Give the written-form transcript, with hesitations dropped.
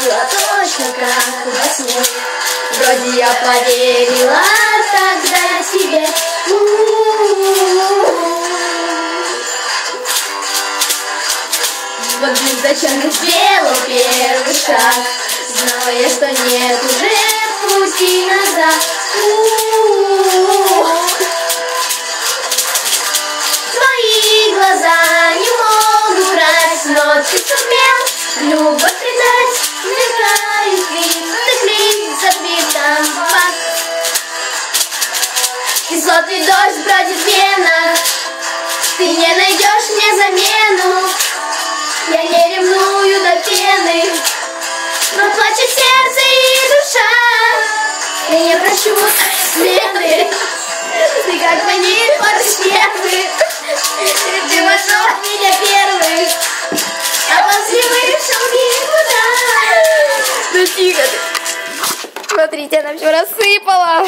было точно как во сне. Вроде я поверила тогда себе. Вот зачем я сделал первый шаг, знала я, что нет уже пути назад. Твои глаза не могут врать, но ты сумел любовь предать. Мелькает вид, ты клик забит там факт. Кислотный дождь бродит в венах, ты не найдешь мне замену. Я не ревную до пены, но плачет сердце и душа. Я не прощу смены, ты как ваниль под первый. Ты вошел в меня первый, а после вышел никуда. Ну тихо ты. Смотрите, она все рассыпала.